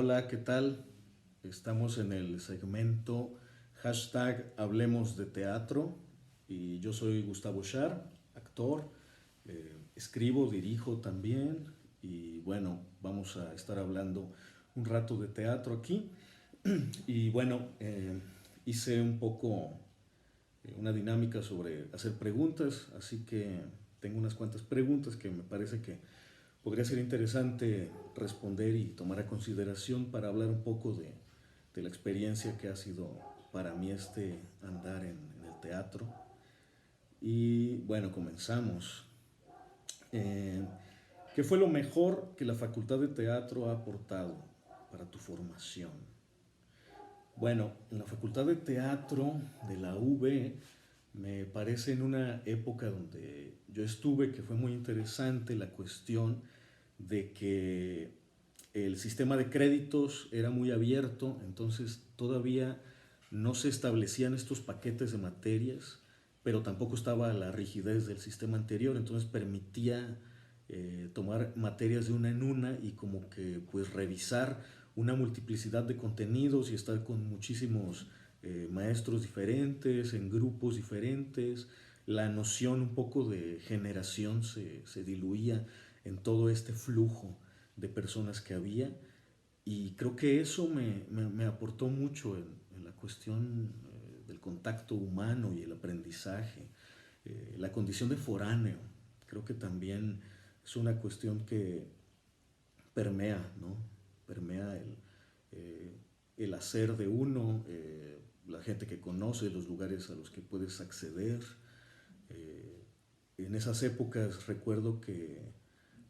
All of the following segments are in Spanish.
Hola, ¿qué tal? Estamos en el segmento hashtag Hablemos de Teatro y yo soy Gustavo Schar, actor, escribo, dirijo también y bueno, vamos a estar hablando un rato de teatro aquí y bueno, hice un poco una dinámica sobre hacer preguntas, así que tengo unas cuantas preguntas que me parece que podría ser interesante responder y tomar a consideración para hablar un poco de la experiencia que ha sido para mí este andar en el teatro. Y bueno, comenzamos. Eh, ¿Qué fue lo mejor que la Facultad de Teatro ha aportado para tu formación? Bueno, en la Facultad de Teatro de la UB me parece en una época donde yo estuve que fue muy interesante la cuestión de que el sistema de créditos era muy abierto, entonces todavía no se establecían estos paquetes de materias, pero tampoco estaba la rigidez del sistema anterior, entonces permitía tomar materias de una en una y como que pues revisar una multiplicidad de contenidos y estar con muchísimos maestros diferentes, en grupos diferentes. La noción un poco de generación se diluía en todo este flujo de personas que había y creo que eso me aportó mucho en la cuestión del contacto humano y el aprendizaje, la condición de foráneo. Creo que también es una cuestión que permea, ¿no? Permea el hacer de uno, la gente que conoce, los lugares a los que puedes acceder. Eh, en esas épocas recuerdo que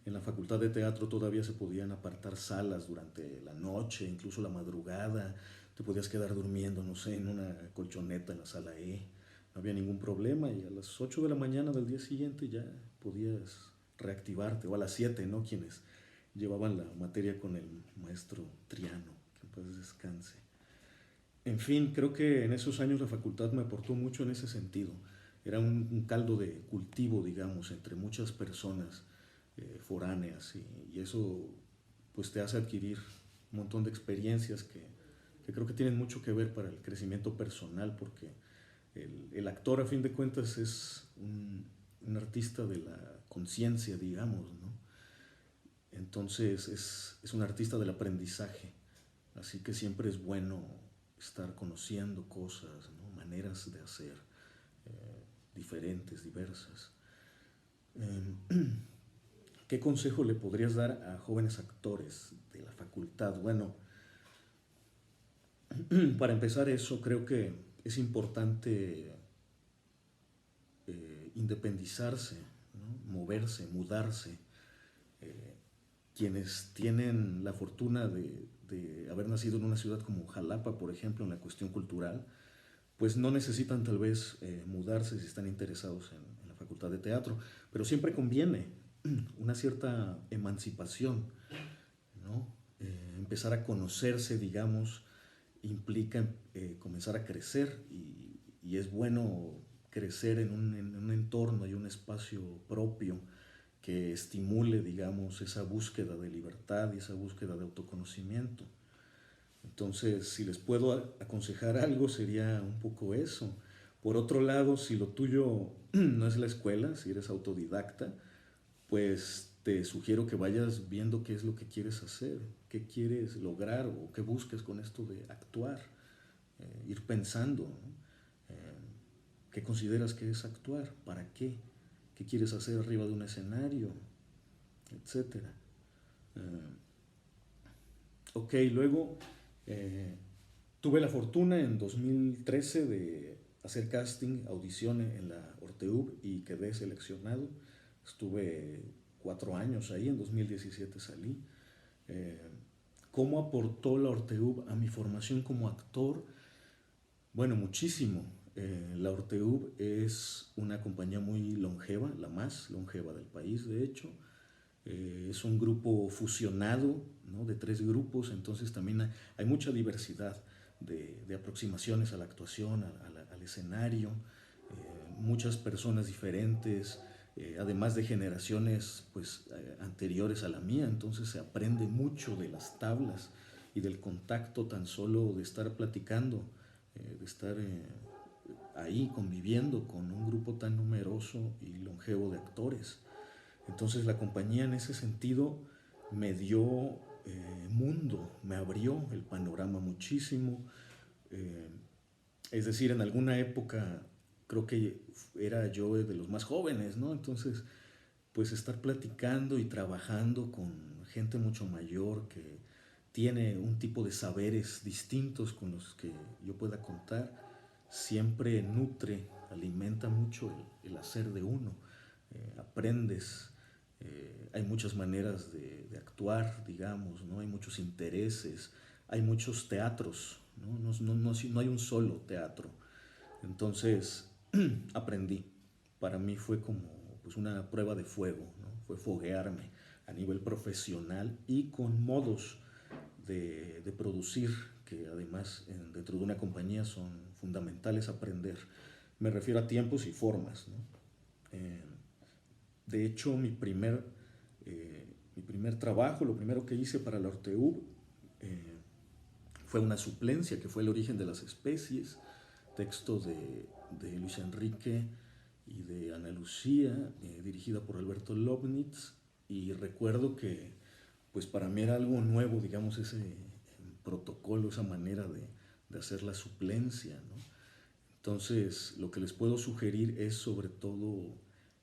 en la Facultad de Teatro todavía se podían apartar salas durante la noche, incluso la madrugada. Te podías quedar durmiendo, no sé, en una colchoneta en la sala E. No había ningún problema y a las 8 de la mañana del día siguiente ya podías reactivarte, o a las 7, ¿no? Quienes llevaban la materia con el maestro Triano, que en paz descanse. En fin, creo que en esos años la facultad me aportó mucho en ese sentido. Era un caldo de cultivo, digamos, entre muchas personas foráneas y eso pues te hace adquirir un montón de experiencias que creo que tienen mucho que ver para el crecimiento personal porque el actor a fin de cuentas es un artista de la conciencia, digamos, ¿no? Entonces es un artista del aprendizaje, así que siempre es bueno estar conociendo cosas, ¿no? Maneras de hacer diferentes, diversas. ¿Qué consejo le podrías dar a jóvenes actores de la facultad? Bueno, para empezar eso creo que es importante independizarse, ¿no? Moverse, mudarse. Eh, Quienes tienen la fortuna de haber nacido en una ciudad como Jalapa, por ejemplo, en la cuestión cultural, pues no necesitan tal vez mudarse si están interesados en la facultad de teatro, pero siempre conviene una cierta emancipación, ¿no? Empezar a conocerse, digamos, implica comenzar a crecer y es bueno crecer en un entorno y un espacio propio que estimule, digamos, esa búsqueda de libertad y esa búsqueda de autoconocimiento. Entonces, si les puedo aconsejar algo, sería un poco eso. Por otro lado, si lo tuyo no es la escuela, si eres autodidacta, pues te sugiero que vayas viendo qué es lo que quieres hacer, qué quieres lograr o qué busques con esto de actuar, ir pensando, ¿no? ¿Qué consideras que es actuar? ¿Para qué? ¿Qué quieres hacer arriba de un escenario? Etcétera. Eh, ok, luego eh, tuve la fortuna en 2013 de hacer casting, audición en la Orteup y quedé seleccionado. Estuve 4 años ahí, en 2017 salí. Eh, ¿Cómo aportó la Orteup a mi formación como actor? Bueno, muchísimo. La Orteup es una compañía muy longeva, la más longeva del país, de hecho. Es un grupo fusionado, ¿no? De 3 grupos, entonces también hay mucha diversidad de aproximaciones a la actuación, al escenario, muchas personas diferentes, además de generaciones pues, anteriores a la mía, entonces se aprende mucho de las tablas y del contacto tan solo de estar platicando, de estar ahí conviviendo con un grupo tan numeroso y longevo de actores. Entonces la compañía en ese sentido me dio mundo, me abrió el panorama muchísimo. Eh, es decir, en alguna época creo que era yo de los más jóvenes, ¿no? Entonces, pues estar platicando y trabajando con gente mucho mayor que tiene un tipo de saberes distintos con los que yo pueda contar, siempre nutre, alimenta mucho el hacer de uno. Aprendes, hay muchas maneras de actuar, digamos, ¿no? Hay muchos intereses, hay muchos teatros, ¿no? No hay un solo teatro. Entonces, aprendí. Para mí fue como pues, una prueba de fuego, ¿no? Fue foguearme a nivel profesional y con modos de producir que además dentro de una compañía son fundamentales aprender. Me refiero a tiempos y formas, ¿no? Eh, de hecho, mi primer trabajo, lo primero que hice para la Orteu fue una suplencia que fue El origen de las especies, texto de Luis Enrique y de Ana Lucía, dirigida por Alberto Lobnitz, y recuerdo que pues para mí era algo nuevo, digamos, ese protocolo, esa manera de hacer la suplencia, ¿no? Entonces, lo que les puedo sugerir es sobre todo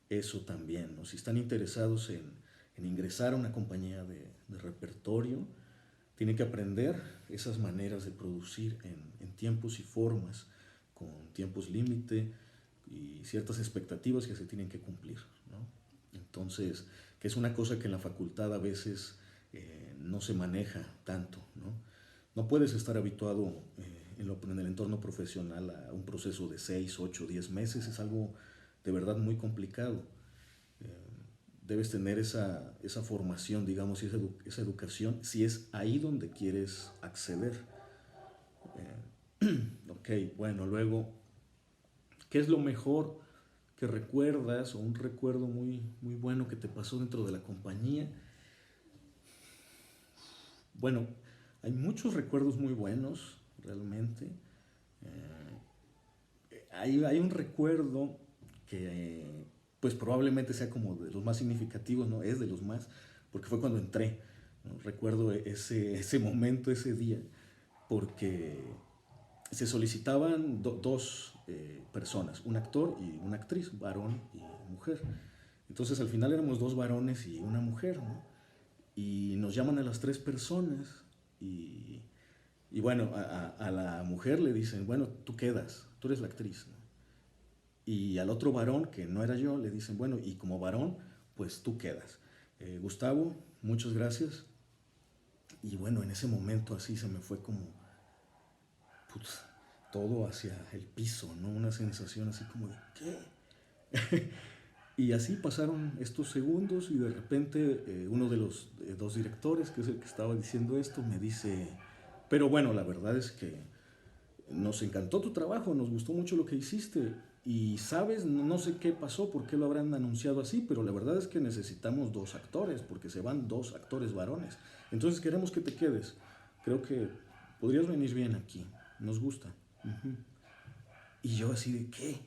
eso también, ¿no? Si están interesados en ingresar a una compañía de repertorio, tienen que aprender esas maneras de producir en tiempos y formas, con tiempos límite y ciertas expectativas que se tienen que cumplir, ¿no? Entonces, que es una cosa que en la facultad a veces no se maneja tanto, ¿no? No puedes estar habituado en el entorno profesional a un proceso de 6, 8, 10 meses, es algo de verdad muy complicado. Eh, Debes tener esa formación, digamos, y esa educación, si es ahí donde quieres acceder. Ok, bueno, luego, ¿qué es lo mejor que recuerdas o un recuerdo muy, muy bueno que te pasó dentro de la compañía? Bueno, hay muchos recuerdos muy buenos, realmente. Hay un recuerdo que pues probablemente sea como de los más significativos, ¿no? Es de los más, porque fue cuando entré, ¿no? Recuerdo ese momento, ese día, porque se solicitaban dos personas, un actor y una actriz, varón y mujer. Entonces al final éramos dos varones y una mujer, ¿no? Y nos llaman a las tres personas y, y bueno, a la mujer le dicen, bueno, tú quedas, tú eres la actriz, ¿no? Y al otro varón, que no era yo, le dicen, bueno, y como varón, pues tú quedas. Gustavo, muchas gracias. Y bueno, en ese momento así se me fue como putz, todo hacia el piso, ¿no? Una sensación así como de, ¿qué? Y así pasaron estos segundos y de repente uno de los dos directores, que es el que estaba diciendo esto, me dice, pero bueno, la verdad es que nos encantó tu trabajo, nos gustó mucho lo que hiciste y sabes, no sé qué pasó, por qué lo habrán anunciado así, pero la verdad es que necesitamos dos actores, porque se van dos actores varones. Entonces queremos que te quedes. Creo que podrías venir bien aquí, nos gusta. Uh-huh. Y yo así de, ¿qué?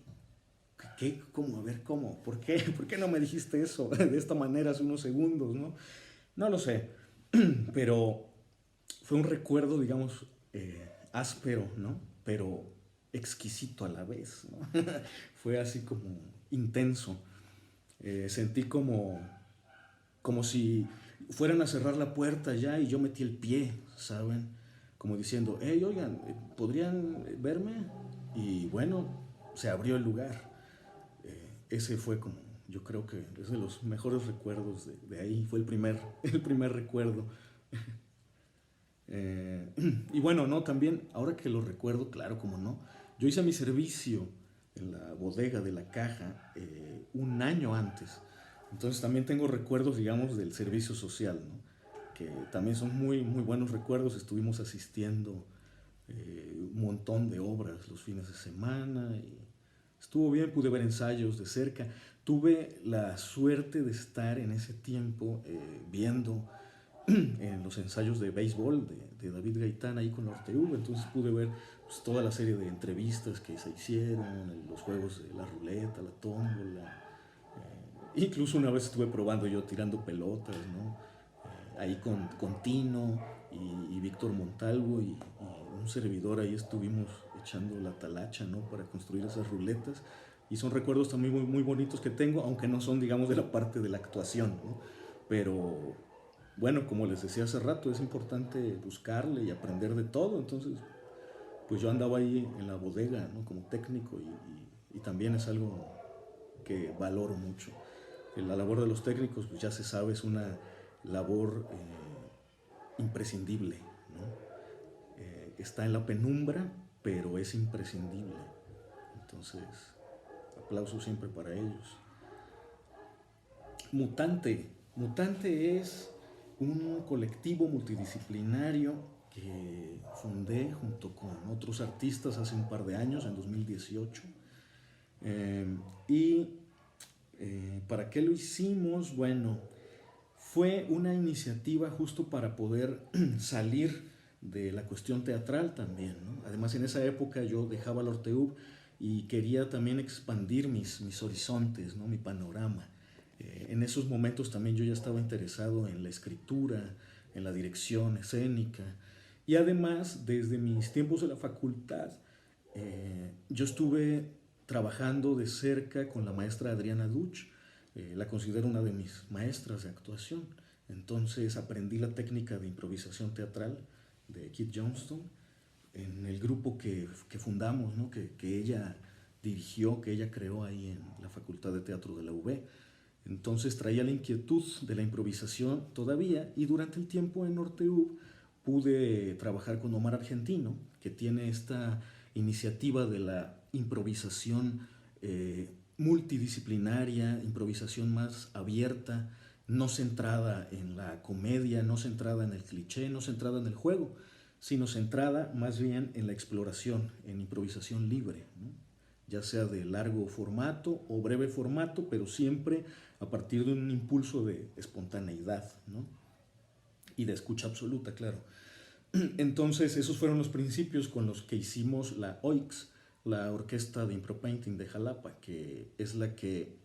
¿Cómo? A ver, ¿cómo? ¿Por qué? ¿Por qué no me dijiste eso de esta manera hace unos segundos, no? No lo sé, pero fue un recuerdo, digamos, áspero, ¿no? Pero exquisito a la vez, ¿no? Fue así como intenso. Sentí como si fueran a cerrar la puerta ya y yo metí el pie, ¿saben? Como diciendo, hey, oigan, ¿podrían verme? Y bueno, se abrió el lugar. Ese fue como, yo creo que es de los mejores recuerdos de ahí, fue el primer recuerdo. Y bueno, no, también, ahora que lo recuerdo, claro, como no, yo hice mi servicio en la bodega de la caja un año antes. Entonces también tengo recuerdos, digamos, del servicio social, ¿no? Que también son muy, muy buenos recuerdos. Estuvimos asistiendo un montón de obras los fines de semana y estuvo bien, pude ver ensayos de cerca. Tuve la suerte de estar en ese tiempo viendo en los ensayos de béisbol de David Gaitán ahí con la Ortega, entonces pude ver pues, toda la serie de entrevistas que se hicieron, los juegos de la ruleta, la tómbola. Incluso una vez estuve probando yo tirando pelotas, ¿no? Ahí con Tino y Víctor Montalvo y un servidor, ahí estuvimos echando la talacha, ¿no? Para construir esas ruletas. Y son recuerdos también muy, muy bonitos que tengo, aunque no son, digamos, de la parte de la actuación, ¿no? Pero bueno, como les decía hace rato, es importante buscarle y aprender de todo. Entonces, pues yo andaba ahí en la bodega, ¿no? Como técnico y también es algo que valoro mucho. La labor de los técnicos, pues ya se sabe, es una labor imprescindible, ¿no? Está en la penumbra, pero es imprescindible. Entonces, aplauso siempre para ellos. Mutante. Mutante es un colectivo multidisciplinario que fundé junto con otros artistas hace un par de años, en 2018. Y ¿para qué lo hicimos? Bueno, fue una iniciativa justo para poder salir de la cuestión teatral también, ¿no? Además, en esa época yo dejaba la Ortega y quería también expandir mis horizontes, ¿no? Mi panorama. En esos momentos también yo ya estaba interesado en la escritura, en la dirección escénica. Y además, desde mis tiempos de la facultad, yo estuve trabajando de cerca con la maestra Adriana Duch. La considero una de mis maestras de actuación. Entonces aprendí la técnica de improvisación teatral de Kit Johnston en el grupo que fundamos, ¿no? que ella dirigió, que ella creó ahí en la Facultad de Teatro de la UB. Entonces traía la inquietud de la improvisación todavía y durante el tiempo en Orteu pude trabajar con Omar Argentino, que tiene esta iniciativa de la improvisación multidisciplinaria, improvisación más abierta, no centrada en la comedia, no centrada en el cliché, no centrada en el juego, sino centrada más bien en la exploración, en improvisación libre, ¿no? Ya sea de largo formato o breve formato, pero siempre a partir de un impulso de espontaneidad, ¿no? Y de escucha absoluta, claro. Entonces, esos fueron los principios con los que hicimos la OIX, la Orquesta de Impro Painting de Jalapa, que es la que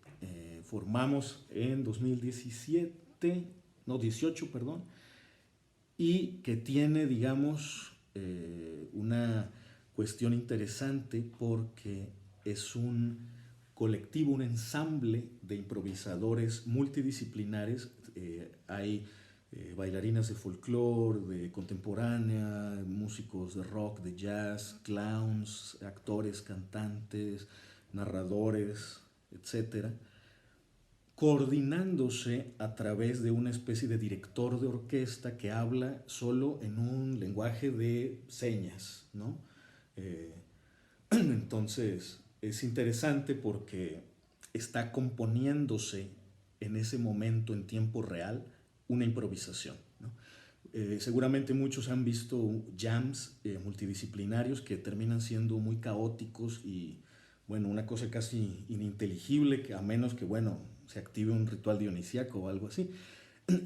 formamos en 2017, no, 18, perdón, y que tiene, digamos, una cuestión interesante porque es un colectivo, un ensamble de improvisadores multidisciplinares. Hay bailarinas de folclore, de contemporánea, músicos de rock, de jazz, clowns, actores, cantantes, narradores, etcétera, coordinándose a través de una especie de director de orquesta que habla solo en un lenguaje de señas, ¿no? Eh, entonces es interesante porque está componiéndose en ese momento en tiempo real una improvisación, ¿no? Seguramente muchos han visto jams multidisciplinarios que terminan siendo muy caóticos y, bueno, una cosa casi ininteligible, que a menos que, bueno, se active un ritual dionisíaco o algo así.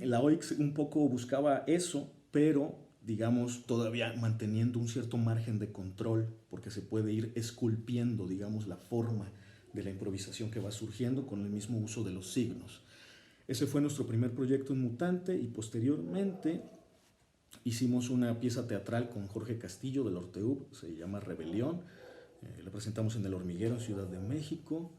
La OIX un poco buscaba eso, pero digamos todavía manteniendo un cierto margen de control, porque se puede ir esculpiendo, digamos, la forma de la improvisación que va surgiendo con el mismo uso de los signos. Ese fue nuestro primer proyecto en Mutante y posteriormente hicimos una pieza teatral con Jorge Castillo del Orteu, se llama Rebelión. La presentamos en El Hormiguero, en Ciudad de México.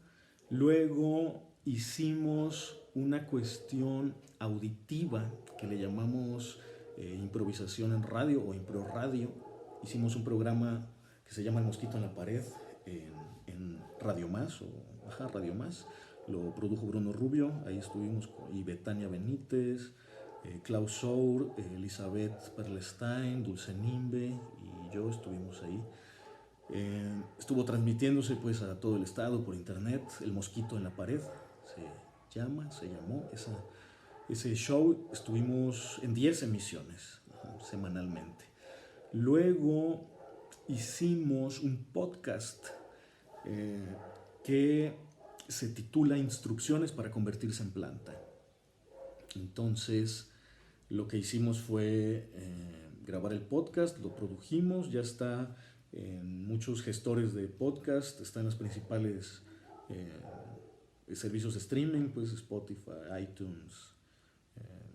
Luego hicimos una cuestión auditiva que le llamamos improvisación en radio o impro radio. Hicimos un programa que se llama El Mosquito en la Pared en Radio Más o Radio Más. Lo produjo Bruno Rubio, ahí estuvimos y Betania Benítez, Klaus Sour, Elizabeth Perlestein, Dulce Nimbe y yo estuvimos ahí. Estuvo transmitiéndose pues a todo el estado por internet. El Mosquito en la Pared se llamó ese show. Estuvimos en 10 emisiones semanalmente. Luego hicimos un podcast que se titula Instrucciones para convertirse en planta. Entonces Lo que hicimos fue grabar el podcast, lo produjimos, ya está en muchos gestores de podcast, está en las principales servicios de streaming, pues Spotify, iTunes,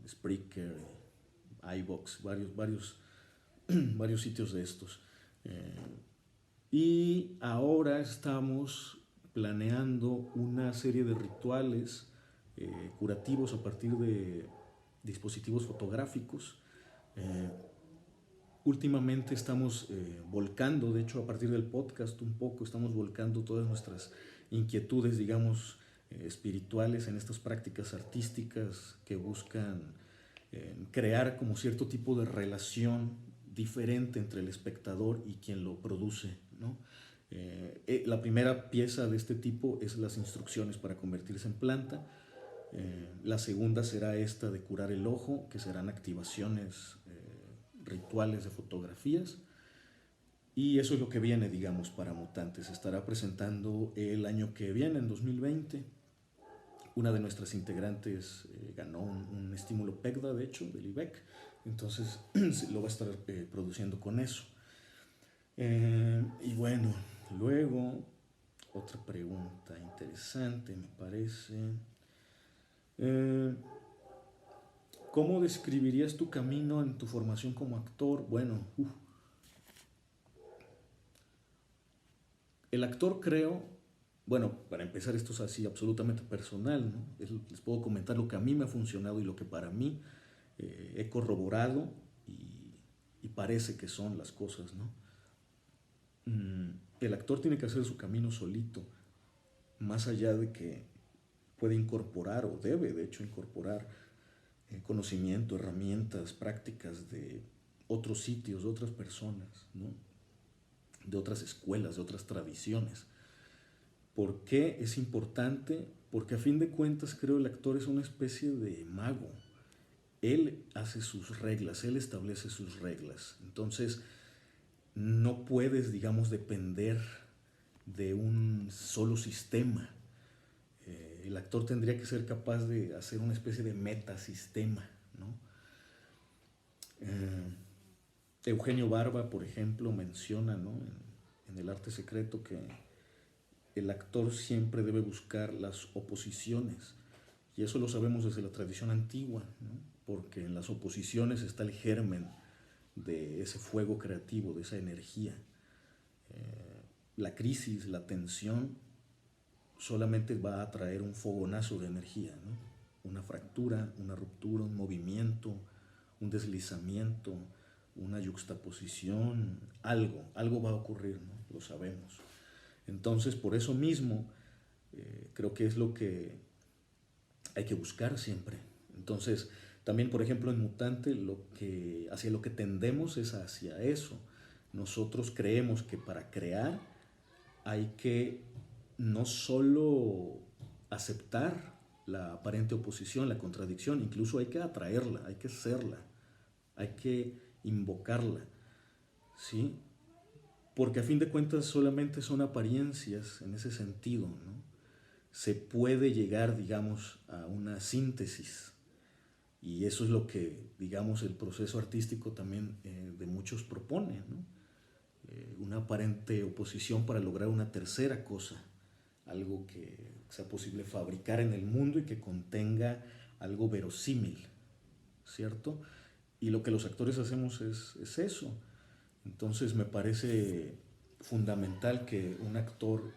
Spreaker, iVoox, varios sitios de estos. Y ahora estamos planeando una serie de rituales curativos a partir de dispositivos fotográficos. Últimamente estamos volcando, de hecho a partir del podcast un poco, estamos volcando todas nuestras inquietudes, digamos, espirituales en estas prácticas artísticas que buscan crear como cierto tipo de relación diferente entre el espectador y quien lo produce, ¿no? La primera pieza de este tipo es las instrucciones para convertirse en planta. La segunda será esta de curar el ojo, que serán activaciones rituales de fotografías. Y eso es lo que viene, digamos, para Mutantes. Se estará presentando el año que viene, en 2020. Una de nuestras integrantes ganó un estímulo PECDA, de hecho, del IBEC. Entonces lo va a estar produciendo con eso. Y bueno, luego, otra pregunta interesante, me parece. ¿Cómo describirías tu camino en tu formación como actor? Bueno, el actor creo, bueno, para empezar esto es así absolutamente personal, ¿no? Les puedo comentar lo que a mí me ha funcionado y lo que para mí he corroborado y parece que son las cosas, ¿no? El actor tiene que hacer su camino solito, más allá de que puede incorporar o debe de hecho incorporar conocimiento, herramientas, prácticas de otros sitios, de otras personas, ¿no? De otras escuelas, de otras tradiciones. ¿Por qué es importante? Porque a fin de cuentas creo el actor es una especie de mago. Él hace sus reglas, él establece sus reglas. Entonces no puedes, digamos, depender de un solo sistema. El actor tendría que ser capaz de hacer una especie de metasistema, ¿no? Eugenio Barba, por ejemplo, menciona, ¿no? en El arte secreto que el actor siempre debe buscar las oposiciones. Y eso lo sabemos desde la tradición antigua, ¿no? Porque en las oposiciones está el germen de ese fuego creativo, de esa energía. La crisis, la tensión, solamente va a traer un fogonazo de energía, ¿no? Una fractura, una ruptura, un movimiento, un deslizamiento, una yuxtaposición, algo va a ocurrir, ¿no? Lo sabemos. Entonces, por eso mismo, creo que es lo que hay que buscar siempre. Entonces, también, por ejemplo, en Mutante, hacia lo que tendemos es hacia eso. Nosotros creemos que para crear hay que no solo aceptar la aparente oposición, la contradicción, incluso hay que atraerla, hay que serla, hay que invocarla, ¿sí? Porque a fin de cuentas solamente son apariencias en ese sentido, ¿no? Se puede llegar, digamos, a una síntesis y eso es lo que, digamos, el proceso artístico también de muchos propone, ¿no? Una aparente oposición para lograr una tercera cosa, algo que sea posible fabricar en el mundo y que contenga algo verosímil, ¿cierto? Y lo que los actores hacemos es eso. Entonces me parece fundamental que un actor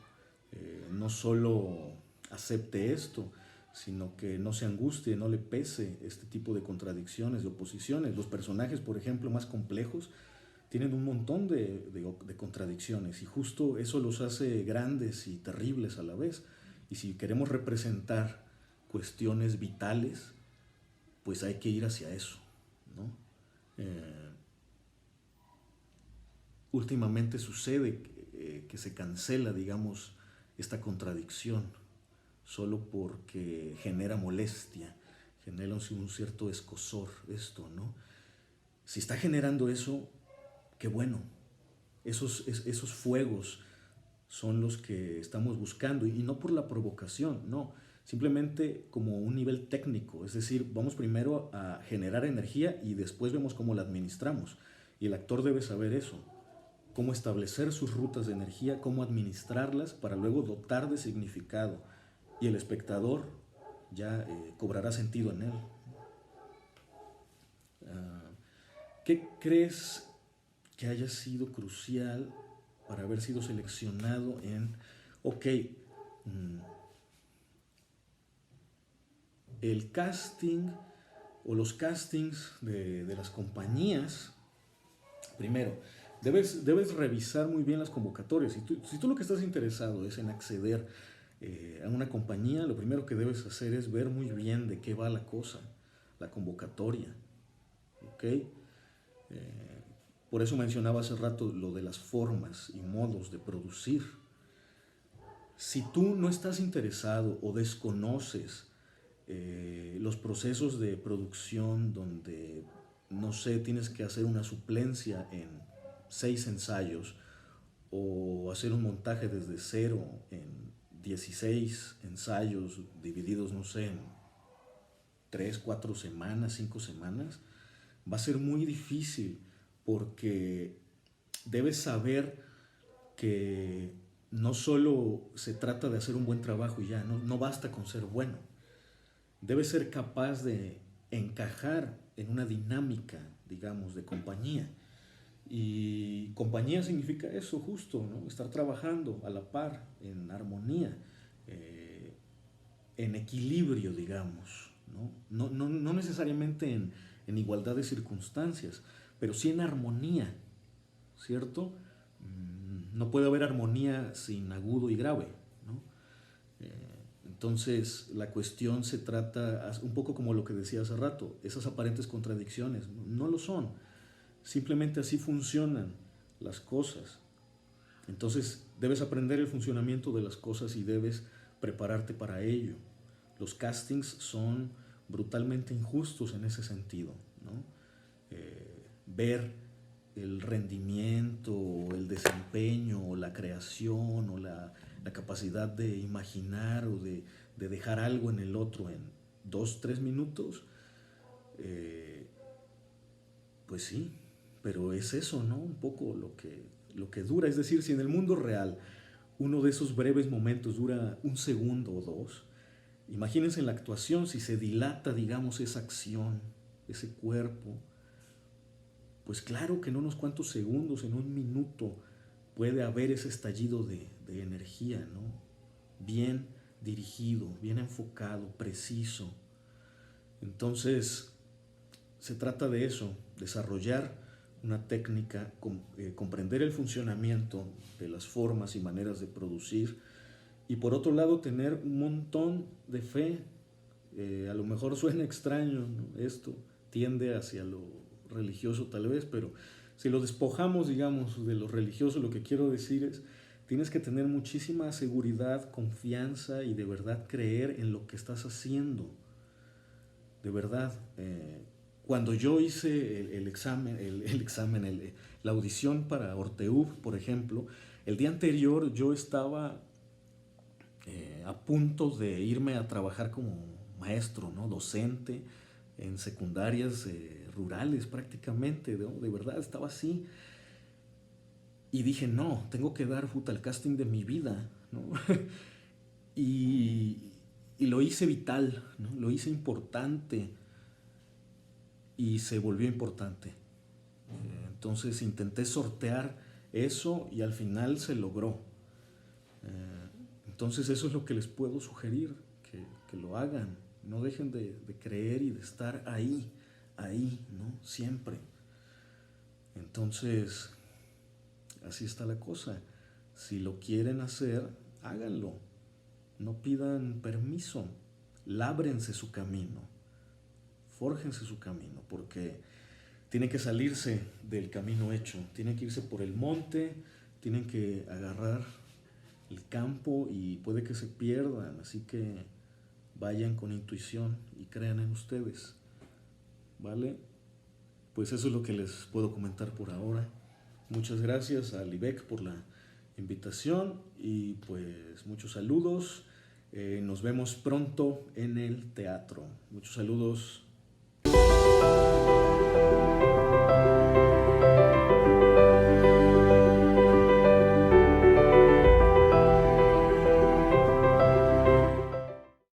no solo acepte esto, sino que no se angustie, no le pese este tipo de contradicciones, de oposiciones. Los personajes, por ejemplo, más complejos, tienen un montón de contradicciones y justo eso los hace grandes y terribles a la vez. Y si queremos representar cuestiones vitales, pues hay que ir hacia eso, ¿no? Últimamente sucede que se cancela, digamos, esta contradicción solo porque genera molestia, genera un cierto escozor esto, ¿no? Si está generando eso, qué bueno. Esos fuegos son los que estamos buscando y no por la provocación, no, simplemente como un nivel técnico, es decir, vamos primero a generar energía y después vemos cómo la administramos. Y el actor debe saber eso, cómo establecer sus rutas de energía, cómo administrarlas para luego dotar de significado. Y el espectador ya cobrará sentido en él. ¿Qué crees que haya sido crucial para haber sido seleccionado en, ok, el casting o los castings de las compañías? Primero, debes revisar muy bien las convocatorias. Si tú lo que estás interesado es en acceder a una compañía, lo primero que debes hacer es ver muy bien de qué va la cosa, la convocatoria. ¿Ok? Por eso mencionaba hace rato lo de las formas y modos de producir. Si tú no estás interesado o desconoces los procesos de producción donde, no sé, tienes que hacer una suplencia en 6 ensayos o hacer un montaje desde cero en 16 ensayos divididos, no sé, en 3, 4 semanas, 5 semanas, va a ser muy difícil porque debes saber que no solo se trata de hacer un buen trabajo y ya, no basta con ser bueno. Debes ser capaz de encajar en una dinámica, digamos, de compañía. Y compañía significa eso justo, ¿no? Estar trabajando a la par, en armonía, en equilibrio, digamos, no necesariamente en igualdad de circunstancias, pero sí en armonía, ¿cierto? No puede haber armonía sin agudo y grave, ¿no? Entonces la cuestión se trata un poco como lo que decía hace rato, esas aparentes contradicciones, no lo son, simplemente así funcionan las cosas. Entonces debes aprender el funcionamiento de las cosas y debes prepararte para ello. Los castings son brutalmente injustos en ese sentido, ¿no? Ver el rendimiento, el desempeño, o la creación, o la capacidad de imaginar o de dejar algo en el otro en 2, 3 minutos, pues sí, pero es eso, ¿no? Un poco lo que dura. Es decir, si en el mundo real uno de esos breves momentos dura 1 segundo o 2, imagínense en la actuación si se dilata, digamos, esa acción, ese cuerpo. Pues claro que en unos cuantos segundos, en 1 minuto, puede haber ese estallido de energía, ¿no? Bien dirigido, bien enfocado, preciso. Entonces, se trata de eso, desarrollar una técnica, comprender el funcionamiento de las formas y maneras de producir, y por otro lado tener un montón de fe. A lo mejor suena extraño, ¿no? Esto tiende hacia lo religioso tal vez, pero si lo despojamos, digamos, de lo religioso, lo que quiero decir es, tienes que tener muchísima seguridad, confianza y de verdad creer en lo que estás haciendo. De verdad, cuando yo hice el examen, la audición para Orteub, por ejemplo, el día anterior yo estaba a punto de irme a trabajar como maestro, ¿no? Docente en secundarias rurales prácticamente, ¿no? De verdad, estaba así. Y dije, no, tengo que dar el casting de mi vida, ¿no? y, y lo hice vital, ¿no? Lo hice importante y se volvió importante. Entonces intenté sortear eso y al final se logró. Entonces eso es lo que les puedo sugerir, que lo hagan. No dejen de creer y de estar ahí, ¿no? Siempre. Entonces, así está la cosa. Si lo quieren hacer, háganlo. No pidan permiso. Lábrense su camino. Fórjense su camino, porque tienen que salirse del camino hecho. Tienen que irse por el monte, tienen que agarrar el campo y puede que se pierdan. Así que vayan con intuición y crean en ustedes. ¿Vale? Pues eso es lo que les puedo comentar por ahora. Muchas gracias a Libek por la invitación y pues muchos saludos Nos vemos pronto en el teatro. Muchos saludos.